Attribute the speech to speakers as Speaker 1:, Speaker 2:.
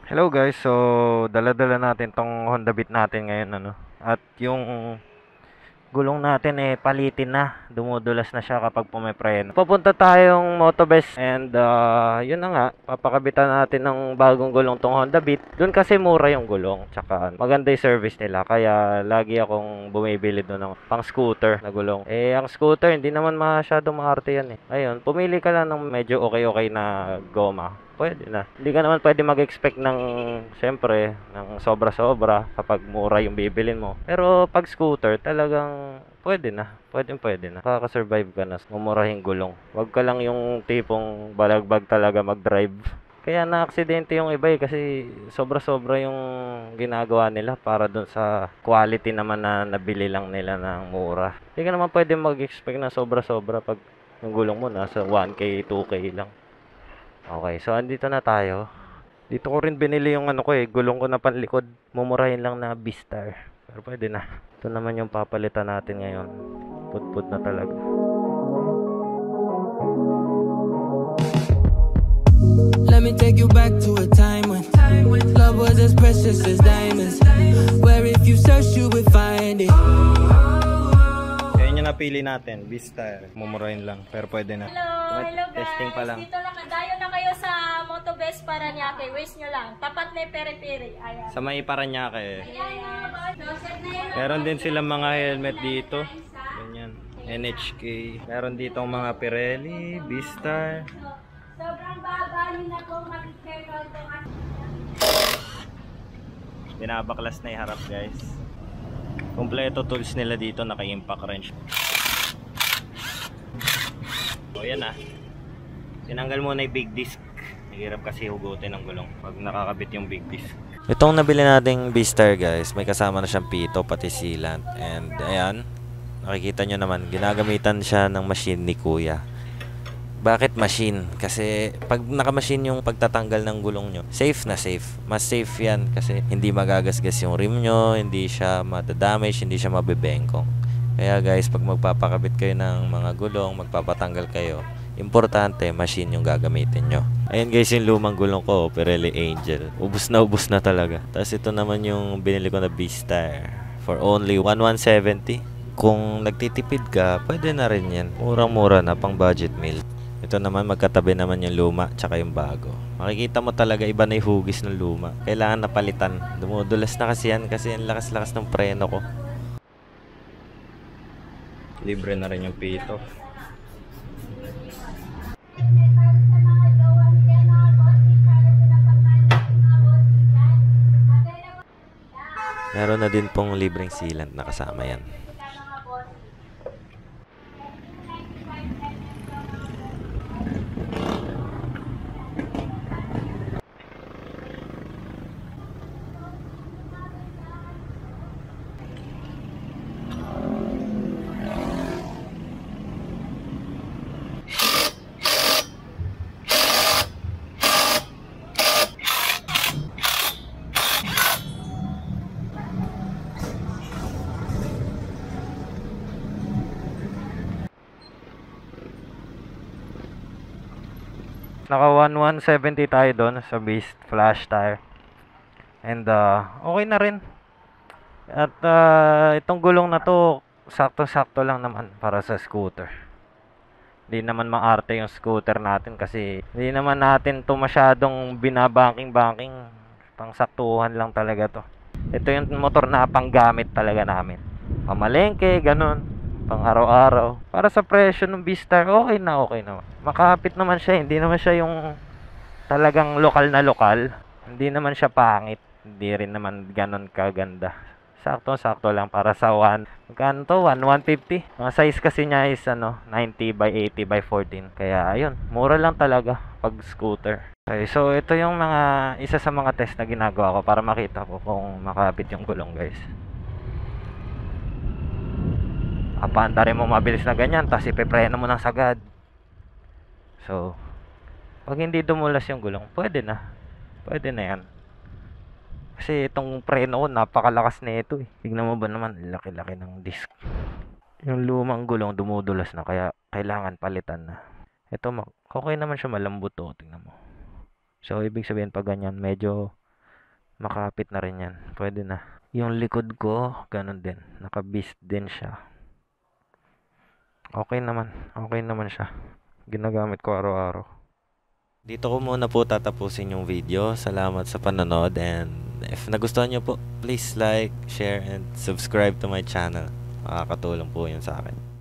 Speaker 1: Hello guys, so dala-dala natin tong Honda Beat natin ngayon At yung gulong natin palitin na, dumudulas na siya kapag pumepreno. Papunta tayong Motobest and yun na nga, papakabitan natin ng bagong gulong tong Honda Beat. Doon kasi mura yung gulong, tsaka maganda yung service nila, kaya lagi akong bumibili doon ng pang scooter na gulong. Ang scooter hindi naman masyadong maarte yan Ayun, pumili ka lang ng medyo okay na goma. Pwede na. Hindi ka naman pwede mag-expect ng, siyempre, ng sobra-sobra kapag mura yung bibilin mo. Pero pag scooter, talagang pwede na. Pwede na. Makaka-survive ka na. Mumurahing gulong. Wag ka lang yung tipong balagbag talaga mag-drive. Kaya na-aksidente yung iba kasi sobra-sobra yung ginagawa nila para dun sa quality naman na nabili lang nila ng mura. Hindi ka naman pwede mag-expect na sobra-sobra pag yung gulong mo nasa 1K, 2K lang. Okay, so andito na tayo. Dito ko rin binili yung gulong ko na panlikod. Mumurahin lang na Beastar. Pero pwede na. Ito naman yung papalitan natin ngayon. Put na talaga.
Speaker 2: Let me take you back to a time when love was as precious as diamonds. Where if you search you would find it.
Speaker 1: Yan yung napili natin, Beastar. Mumurahin lang, pero pwede na.
Speaker 3: Hello guys.
Speaker 1: Testing pa lang.
Speaker 3: Dito dayo na kayo sa Motobest Paranaque. Waste nyo lang. Tapat na yung peri-peri. Ayan.
Speaker 1: Sa may Paranaque.
Speaker 3: Ayan.
Speaker 1: Meron din silang mga helmet dito. Ganyan. NHK. Meron dito mga Pirelli, Beastar.
Speaker 3: Sobrang baba yun na kung mag-carol itong
Speaker 1: Binabaklas na iharap guys. Kompleto tools nila dito, naka-impact wrench. O yan tinanggal muna yung big disc. Nahirap kasi hugutin ng gulong pag nakakabit yung big disc. Itong nabili nating Beastar guys, may kasama na siyang pito pati sealant. And ayan, nakikita nyo naman, ginagamitan siya ng machine ni Kuya. Bakit machine? Kasi pag naka-machine yung pagtatanggal ng gulong nyo, safe na safe. Mas safe yan kasi hindi magagasgas yung rim nyo, hindi siya madadamage, hindi siya mabibengkong. Kaya guys, pag magpapakabit kayo ng mga gulong, magpapatanggal kayo, importante, machine yung gagamitin nyo. Ayun guys, yung lumang gulong ko, Pirelli Angel. Ubus na talaga. Tapos ito naman yung binili ko na Beastar for only 1170. Kung nagtitipid ka, pwede na rin yan. Murang-mura na, pang budget meal. Ito naman, magkatabi naman yung luma tsaka yung bago. Makikita mo talaga iba na yung hugis ng luma. Kailangan napalitan. Dumudulas na kasi yan kasi ang lakas-lakas ng preno ko. Libre na rin yung pito. Meron na din pong libreng sealant na kasama yan. Naka 1170 tayo doon sa Beast flash tire. And okay na rin. At itong gulong na to, sakto-sakto lang naman para sa scooter. Hindi naman maarte yung scooter natin kasi hindi naman natin to masyadong binabanking-banking. Pangsaktuhan lang talaga to. Ito yung motor na panggamit talaga namin. Pamalengke, ganun. Pang araw-araw. Para sa presyo ng Beastar, okay na. Makapit naman siya, hindi naman siya yung talagang lokal na lokal. Hindi naman siya pangit. Hindi rin naman ganun kaganda. Sakto-sakto lang para sa magkano to? 150. Ang size kasi niya is 90 by 80 by 14. Kaya ayun, mura lang talaga pag scooter. Okay, so ito yung isa sa mga test na ginagawa ko para makita ko kung makapit yung gulong guys. Papaanda rin mo mabilis na ganyan, tapos ipepreno mo ng sagad. So, pag hindi dumulas yung gulong, pwede na yan. Kasi itong preno ko, napakalakas na ito Tignan mo ba naman, laki-laki ng disc. Yung lumang gulong dumudulas na, kaya kailangan palitan na. Ito, okay naman siya, malambot Tingnan mo. So, ibig sabihin pag ganyan, medyo Makapit na rin yan. Pwede na. Yung likod ko, ganun din. Naka-beast din siya. Okay naman. Okay naman siya. Ginagamit ko araw-araw. Dito ko muna po tatapusin yung video. Salamat sa panonood, and if nagustuhan nyo po, please like, share, and subscribe to my channel. Makakatulong po yun sa akin.